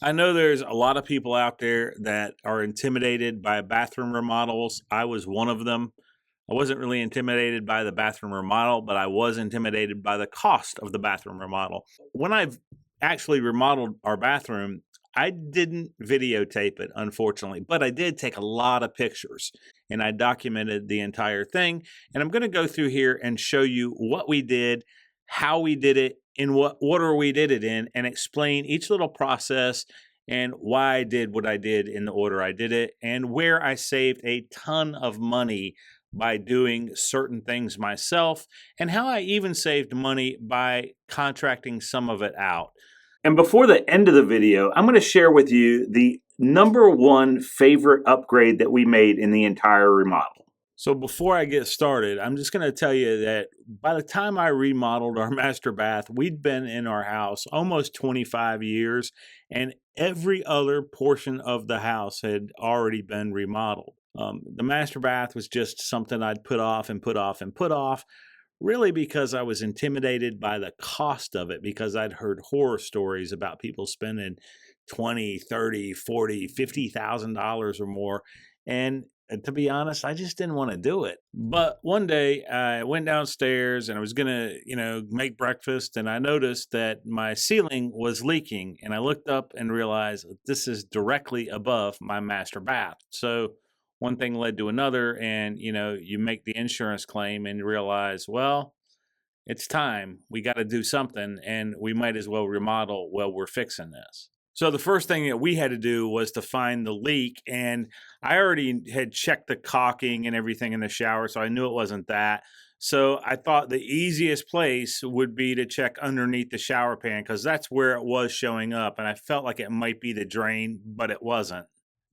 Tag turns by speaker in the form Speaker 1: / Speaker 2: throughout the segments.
Speaker 1: I know there's a lot of people out there that are intimidated by bathroom remodels. I was one of them. I wasn't really intimidated by the bathroom remodel, but I was intimidated by the cost of the bathroom remodel. When I've actually remodeled our bathroom, I didn't videotape it, unfortunately, but I did take a lot of pictures and I documented the entire thing. And I'm going to go through here and show you what we did, how we did it, in what order we did it in, and explain each little process and why I did what I did in the order I did it, and where I saved a ton of money by doing certain things myself, and how I even saved money by contracting some of it out. And before the end of the video, I'm going to share with you the number one favorite upgrade that we made in the entire remodel. So before I get started, I'm just going to tell you that by the time I remodeled our master bath, we'd been in our house almost 25 years, and every other portion of the house had already been remodeled. The master bath was just something I'd put off and put off and put off, really because I was intimidated by the cost of it, because I'd heard horror stories about people spending 20, 30, 40, $50,000 or more. And to be honest, I just didn't want to do it. But one day I went downstairs and I was going to, make breakfast, and I noticed that my ceiling was leaking, and I looked up and realized this is directly above my master bath. So one thing led to another, and you make the insurance claim and realize, well, it's time. We got to do something, and we might as well remodel while we're fixing this. So the first thing that we had to do was to find the leak, and I already had checked the caulking and everything in the shower, so I knew it wasn't that. So I thought the easiest place would be to check underneath the shower pan, because that's where it was showing up, and I felt like it might be the drain, but it wasn't.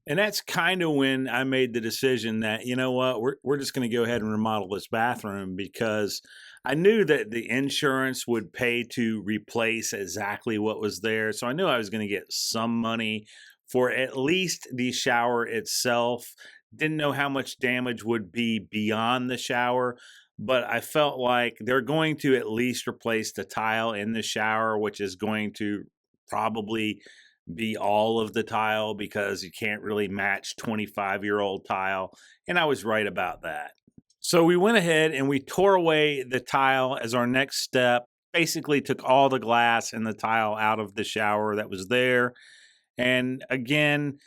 Speaker 1: And that's kind of when I made the decision that, you know what, we're just going to go ahead and remodel this bathroom, because I knew that the insurance would pay to replace exactly what was there. So I knew I was going to get some money for at least the shower itself. Didn't know how much damage would be beyond the shower, but I felt like they're going to at least replace the tile in the shower, which is going to probably be all of the tile, because you can't really match 25-year-old tile. And I was right about that. So we went ahead and we tore away the tile as our next step. Basically took all the glass and the tile out of the shower that was there. And again,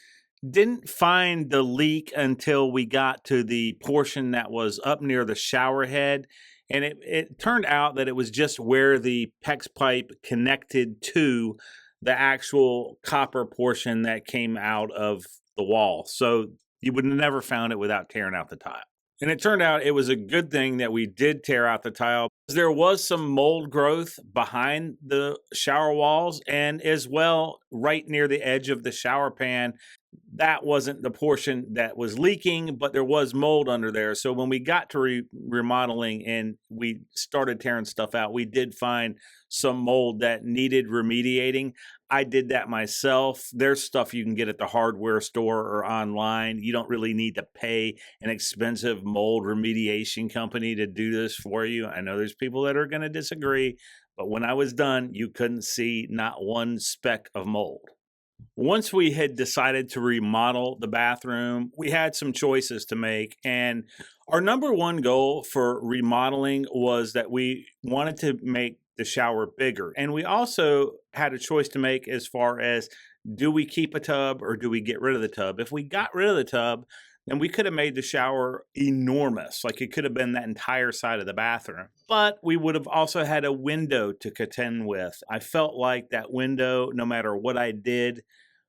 Speaker 1: didn't find the leak until we got to the portion that was up near the shower head. And it turned out that it was just where the PEX pipe connected to the actual copper portion that came out of the wall. So you would have never found it without tearing out the tile. And it turned out it was a good thing that we did tear out the tile. There was some mold growth behind the shower walls, and as well right near the edge of the shower pan. That wasn't the portion that was leaking, but there was mold under there. So when we got to remodeling and we started tearing stuff out, we did find some mold that needed remediating. I did that myself. There's stuff you can get at the hardware store or online. You don't really need to pay an expensive mold remediation company to do this for you. I know there's people that are going to disagree, but when I was done, you couldn't see not one speck of mold. Once we had decided to remodel the bathroom, we had some choices to make. And our number one goal for remodeling was that we wanted to make the shower bigger. And we also had a choice to make as far as, do we keep a tub or do we get rid of the tub? If we got rid of the tub, then we could have made the shower enormous. Like, it could have been that entire side of the bathroom. But we would have also had a window to contend with. I felt like that window, no matter what I did,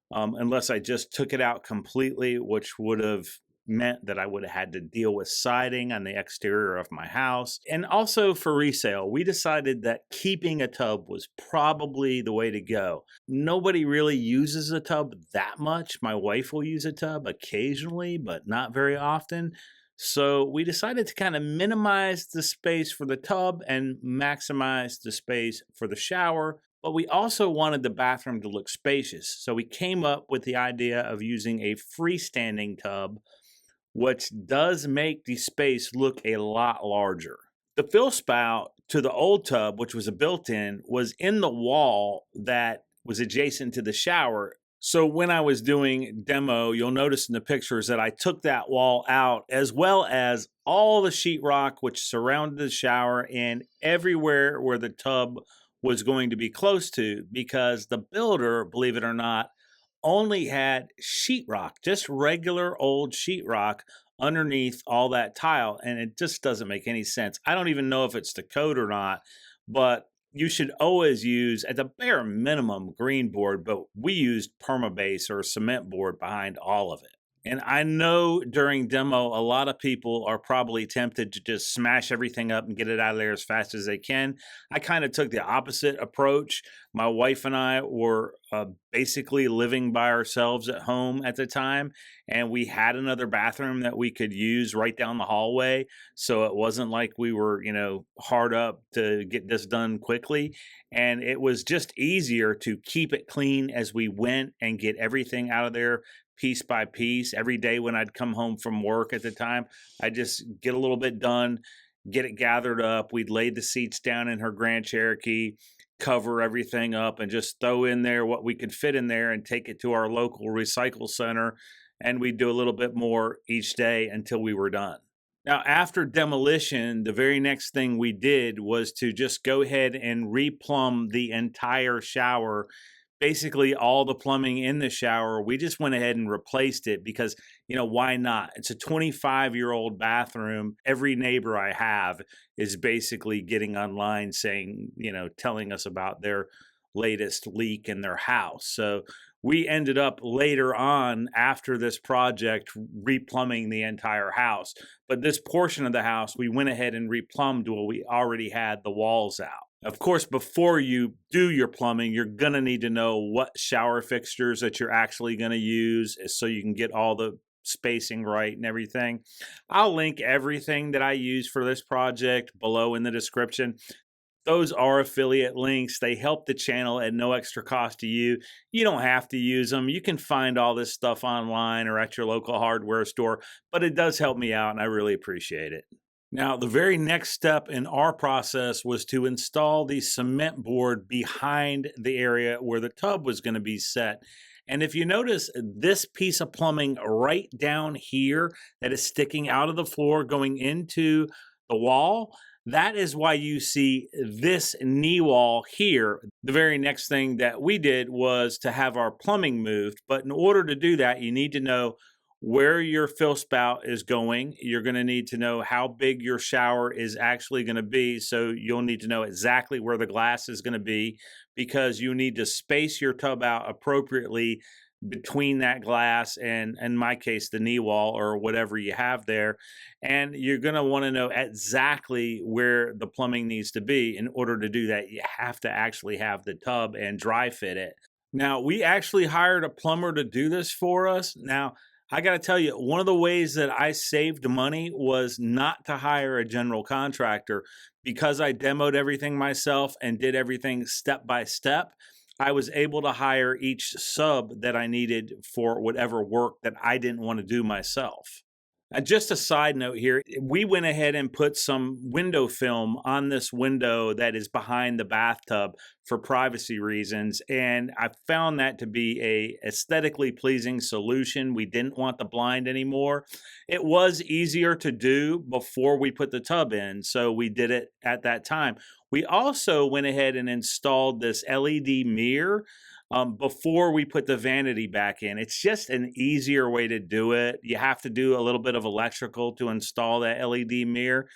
Speaker 1: unless I just took it out completely, which would have meant that I would have had to deal with siding on the exterior of my house. And also for resale, we decided that keeping a tub was probably the way to go. Nobody really uses a tub that much. My wife will use a tub occasionally, but not very often. So we decided to kind of minimize the space for the tub and maximize the space for the shower. But we also wanted the bathroom to look spacious. So we came up with the idea of using a freestanding tub, which does make the space look a lot larger. The fill spout to the old tub, which was a built-in, was in the wall that was adjacent to the shower. So when I was doing demo, you'll notice in the pictures that I took that wall out, as well as all the sheetrock which surrounded the shower and everywhere where the tub was going to be close to, because the builder, believe it or not, only had sheetrock, just regular old sheetrock underneath all that tile. And it just doesn't make any sense. I don't even know if it's the code or not, but you should always use, at the bare minimum, green board, but we used permabase or cement board behind all of it. And I know during demo, a lot of people are probably tempted to just smash everything up and get it out of there as fast as they can. I kind of took the opposite approach. My wife and I were basically living by ourselves at home at the time, and we had another bathroom that we could use right down the hallway. So it wasn't like we were, hard up to get this done quickly. And it was just easier to keep it clean as we went and get everything out of there piece by piece. Every day when I'd come home from work at the time, I'd just get a little bit done, get it gathered up. We'd lay the seats down in her Grand Cherokee, cover everything up, and just throw in there what we could fit in there and take it to our local recycle center. And we'd do a little bit more each day until we were done. Now, after demolition, the very next thing we did was to just go ahead and replumb the entire shower. Basically, all the plumbing in the shower, we just went ahead and replaced it because, why not? It's a 25-year-old bathroom. Every neighbor I have is basically getting online saying, telling us about their latest leak in their house. So we ended up later on, after this project, replumbing the entire house. But this portion of the house, we went ahead and replumbed while we already had the walls out. Of course, before you do your plumbing, you're going to need to know what shower fixtures that you're actually going to use so you can get all the spacing right and everything. I'll link everything that I use for this project below in the description. Those are affiliate links. They help the channel at no extra cost to you. You don't have to use them. You can find all this stuff online or at your local hardware store, but it does help me out and I really appreciate it. Now, the very next step in our process was to install the cement board behind the area where the tub was going to be set. And if you notice this piece of plumbing right down here that is sticking out of the floor going into the wall, that is why you see this knee wall here. The very next thing that we did was to have our plumbing moved. But in order to do that, you need to know where your fill spout is going. You're going to need to know how big your shower is actually going to be. So you'll need to know exactly where the glass is going to be, because you need to space your tub out appropriately between that glass and, in my case, the knee wall or whatever you have there. And you're going to want to know exactly where the plumbing needs to be. In order to do that, you have to actually have the tub and dry fit it. Now, we actually hired a plumber to do this for us. Now, I got to tell you, one of the ways that I saved money was not to hire a general contractor. Because I demoed everything myself and did everything step by step, I was able to hire each sub that I needed for whatever work that I didn't want to do myself. Just a side note here, we went ahead and put some window film on this window that is behind the bathtub for privacy reasons, and I found that to be a aesthetically pleasing solution. We didn't want the blind anymore. It was easier to do before we put the tub in, so we did it at that time. We also went ahead and installed this LED mirror before we put the vanity back in. It's just an easier way to do it. You have to do a little bit of electrical to install that LED mirror,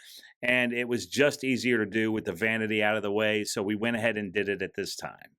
Speaker 1: and it was just easier to do with the vanity out of the way, so we went ahead and did it at this time.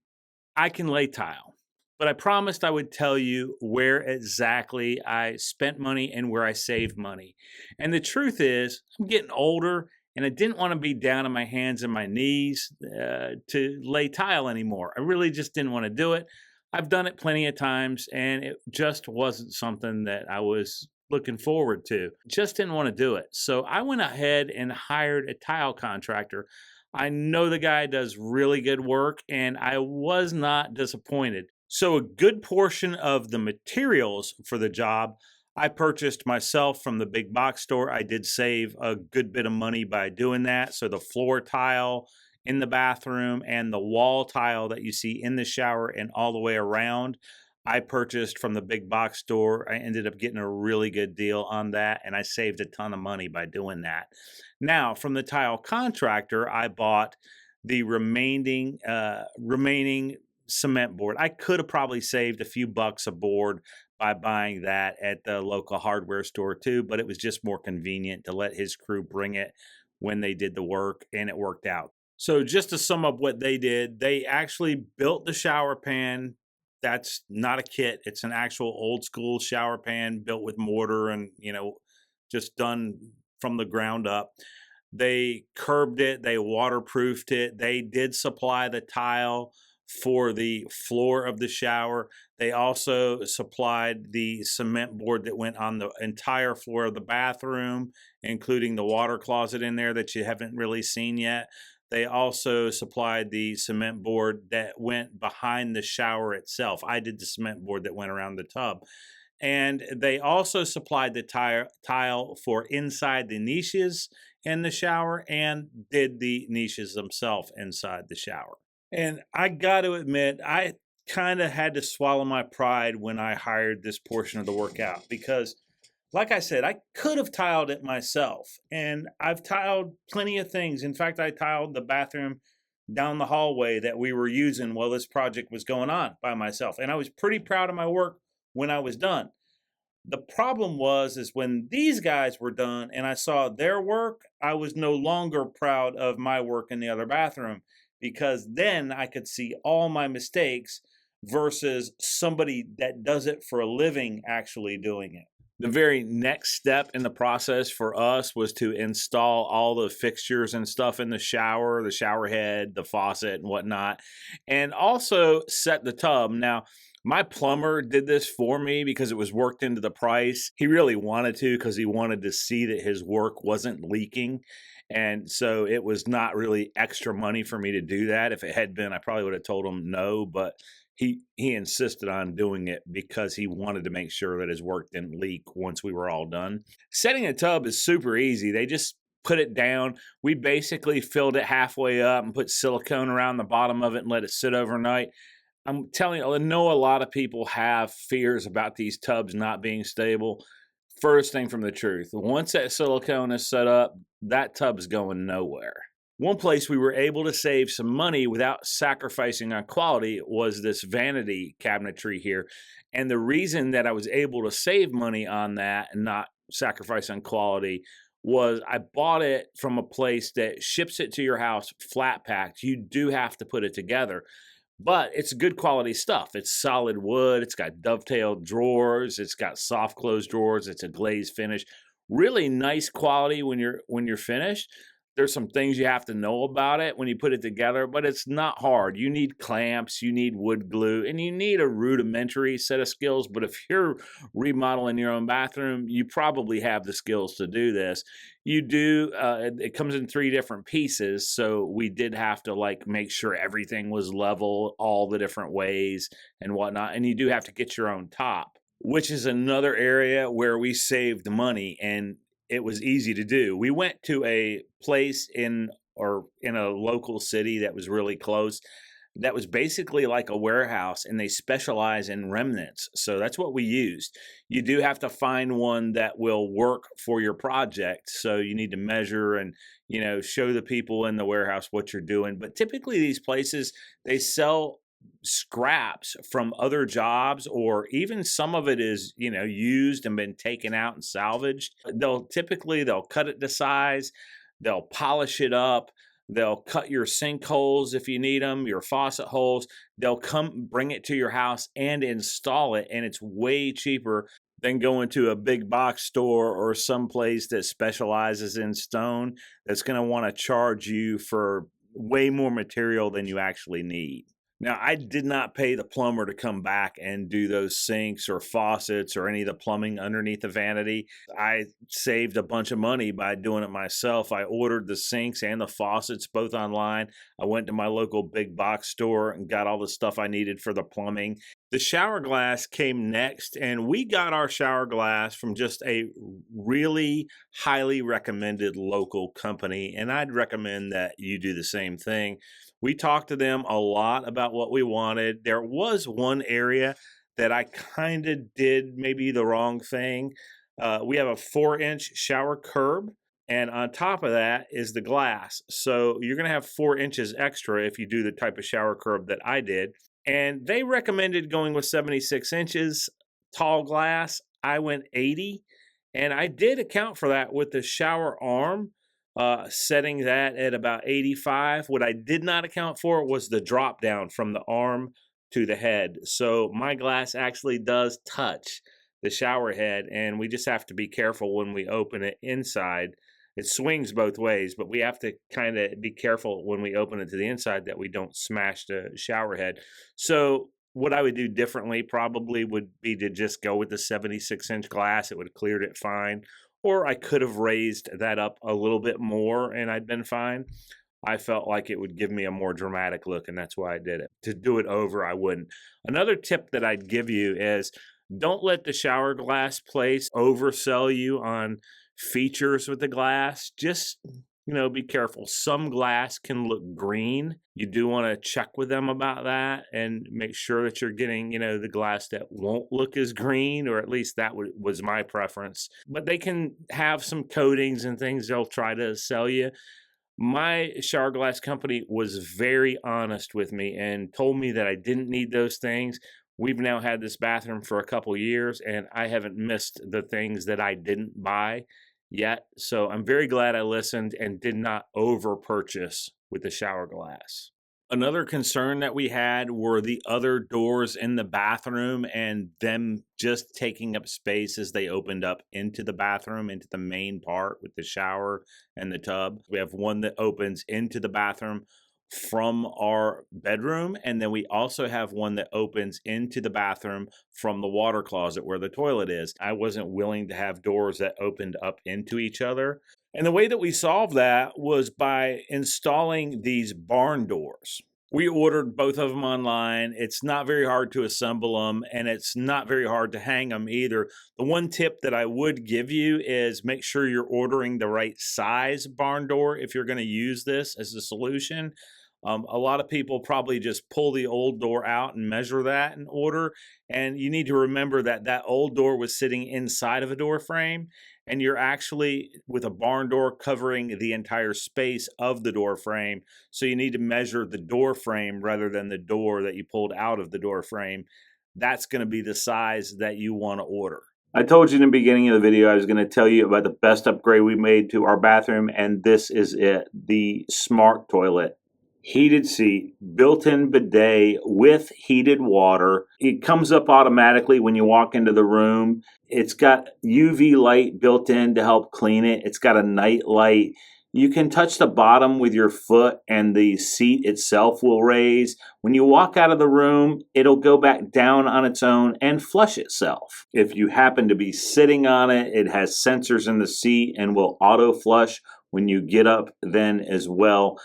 Speaker 1: I can lay tile, but I promised I would tell you where exactly I spent money and where I saved money. And the truth is, I'm getting older, and I didn't want to be down on my hands and my knees to lay tile anymore. I really just didn't want to do it. I've done it plenty of times, and it just wasn't something that I was looking forward to. Just didn't want to do it. So I went ahead and hired a tile contractor. I know the guy does really good work, and I was not disappointed. So a good portion of the materials for the job I purchased myself from the big box store. I did save a good bit of money by doing that. So the floor tile in the bathroom and the wall tile that you see in the shower and all the way around, I purchased from the big box store. I ended up getting a really good deal on that, and I saved a ton of money by doing that. Now, from the tile contractor, I bought the remaining cement board. I could have probably saved a few bucks a board by buying that at the local hardware store too, but it was just more convenient to let his crew bring it when they did the work, and it worked out. So just to sum up what they did, they actually built the shower pan. That's not a kit. It's an actual old school shower pan built with mortar and, just done from the ground up. They curbed it, they waterproofed it. They did supply the tile for the floor of the shower. They also supplied the cement board that went on the entire floor of the bathroom, including the water closet in there that you haven't really seen yet. They also supplied the cement board that went behind the shower itself. I did the cement board that went around the tub. And they also supplied the tile for inside the niches in the shower and did the niches themselves inside the shower. And I got to admit, I kind of had to swallow my pride when I hired this portion of the workout because, like I said, I could have tiled it myself. And I've tiled plenty of things. In fact, I tiled the bathroom down the hallway that we were using while this project was going on by myself. And I was pretty proud of my work when I was done. The problem is when these guys were done and I saw their work, I was no longer proud of my work in the other bathroom because then I could see all my mistakes versus somebody that does it for a living actually doing it. The very next step in the process for us was to install all the fixtures and stuff in the shower head, the faucet and whatnot, and also set the tub. Now, my plumber did this for me because it was worked into the price. He really wanted to because he wanted to see that his work wasn't leaking. And so it was not really extra money for me to do that. If it had been, I probably would have told him no, but he insisted on doing it because he wanted to make sure that his work didn't leak once we were all done. Setting a tub is super easy. They just put it down. We basically filled it halfway up and put silicone around the bottom of it and let it sit overnight. I'm telling you, I know a lot of people have fears about these tubs not being stable. First thing from the truth, once that silicone is set up, that tub's going nowhere. One place we were able to save some money without sacrificing on quality was this Vanity cabinetry here. And the reason that I was able to save money on that and not sacrifice on quality was I bought it from a place that ships it to your house flat packed. You do have to put it together, but it's good quality stuff. It's solid wood. It's got dovetailed drawers. It's got soft close drawers. It's a glazed finish. Really nice quality when you're finished. There's some things you have to know about it when you put it together, but it's not hard. You need clamps, you need wood glue, and you need a rudimentary set of skills. But if you're remodeling your own bathroom, you probably have the skills to do this. You do, it comes in 3 different pieces, so we did have to make sure everything was level all the different ways and whatnot, and you do have to get your own top, which is another area where we saved money, and it was easy to do. We went to a place in a local city that was really close that was basically like a warehouse, and they specialize in remnants. So that's what we used. You do have to find one that will work for your project. So you need to measure and, show the people in the warehouse what you're doing. But typically these places, they sell scraps from other jobs, or even some of it is used and been taken out and salvaged. They'll cut it to size, they'll polish it up, they'll cut your sink holes if you need them, your faucet holes. They'll come bring it to your house and install it, and it's way cheaper than going to a big box store or some place that specializes in stone that's going to want to charge you for way more material than you actually need. Now, I did not pay the plumber to come back and do those sinks or faucets or any of the plumbing underneath the vanity. I saved a bunch of money by doing it myself. I ordered the sinks and the faucets both online. I went to my local big box store and got all the stuff I needed for the plumbing. The shower glass came next, and we got our shower glass from just a really highly recommended local company, and I'd recommend that you do the same thing. We talked to them a lot about what we wanted. There was one area that I kind of did maybe the wrong thing. We have a 4-inch shower curb, and on top of that is the glass. So you're going to have 4 inches extra if you do the type of shower curb that I did. And they recommended going with 76 inches tall glass. I went 80, and I did account for that with the shower arm, setting that at about 85. What I did not account for was the drop down from the arm to the head. So my glass actually does touch the shower head, and we just have to be careful when we open it inside. It swings both ways, but we have to kind of be careful when we open it to the inside that we don't smash the shower head. So what I would do differently probably would be to just go with the 76-inch glass. It would have cleared it fine. Or I could have raised that up a little bit more and I'd been fine. I felt like it would give me a more dramatic look, and that's why I did it. To do it over, I wouldn't. Another tip that I'd give you is don't let the shower glass place oversell you on features with the glass. Just, be careful. Some glass can look green. You do want to check with them about that and make sure that you're getting, the glass that won't look as green, or at least that was my preference. But they can have some coatings and things they'll try to sell you. My shower glass company was very honest with me and told me that I didn't need those things. We've now had this bathroom for a couple years, and I haven't missed the things that I didn't buy yet. So I'm very glad I listened and did not over purchase with the shower glass. Another concern that we had were the other doors in the bathroom and them just taking up space as they opened up into the bathroom, into the main part with the shower and the tub. We have one that opens into the bathroom from our bedroom, and then we also have one that opens into the bathroom from the water closet where the toilet is. I wasn't willing to have doors that opened up into each other. And the way that we solved that was by installing these barn doors. We ordered both of them online. It's not very hard to assemble them, and it's not very hard to hang them either. The one tip that I would give you is make sure you're ordering the right size barn door if you're going to use this as a solution. A lot of people probably just pull the old door out and measure that and order. And you need to remember that that old door was sitting inside of a door frame, and you're actually with a barn door covering the entire space of the door frame. So you need to measure the door frame rather than the door that you pulled out of the door frame. That's going to be the size that you want to order. I told you in the beginning of the video I was going to tell you about the best upgrade we made to our bathroom, and this is it, the smart toilet. Heated seat, built-in bidet with heated water. It comes up automatically when you walk into the room. It's got UV light built in to help clean it. It's got a night light. You can touch the bottom with your foot and the seat itself will raise. When you walk out of the room, it'll go back down on its own and flush itself. If you happen to be sitting on it, it has sensors in the seat and will auto flush when you get up then as well.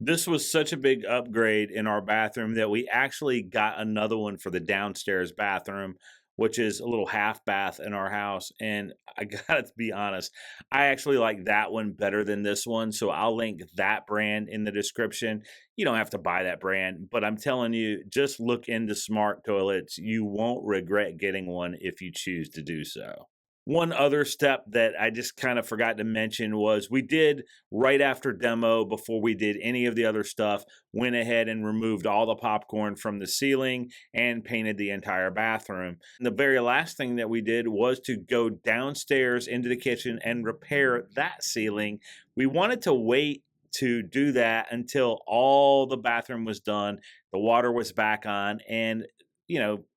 Speaker 1: This was such a big upgrade in our bathroom that we actually got another one for the downstairs bathroom, which is a little half bath in our house. And I gotta be honest, I actually like that one better than this one. So I'll link that brand in the description. You don't have to buy that brand, but I'm telling you, just look into smart toilets. You won't regret getting one if you choose to do so. One other step that I just kind of forgot to mention was we did right after demo, before we did any of the other stuff, went ahead and removed all the popcorn from the ceiling and painted the entire bathroom. And the very last thing that we did was to go downstairs into the kitchen and repair that ceiling. We wanted to wait to do that until all the bathroom was done, the water was back on, and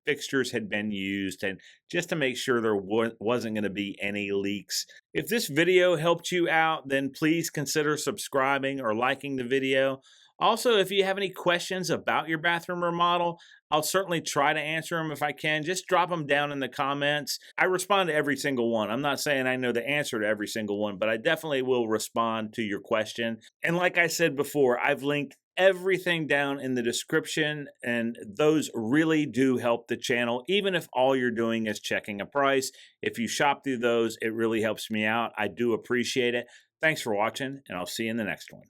Speaker 1: fixtures had been used, and just to make sure there wasn't going to be any leaks. If this video helped you out, then please consider subscribing or liking the video. Also, if you have any questions about your bathroom remodel, I'll certainly try to answer them if I can. Just drop them down in the comments. I respond to every single one. I'm not saying I know the answer to every single one, but I definitely will respond to your question. And like I said before, I've linked everything down in the description, and those really do help the channel, even if all you're doing is checking a price. If you shop through those, it really helps me out. I do appreciate it. Thanks for watching, and I'll see you in the next one.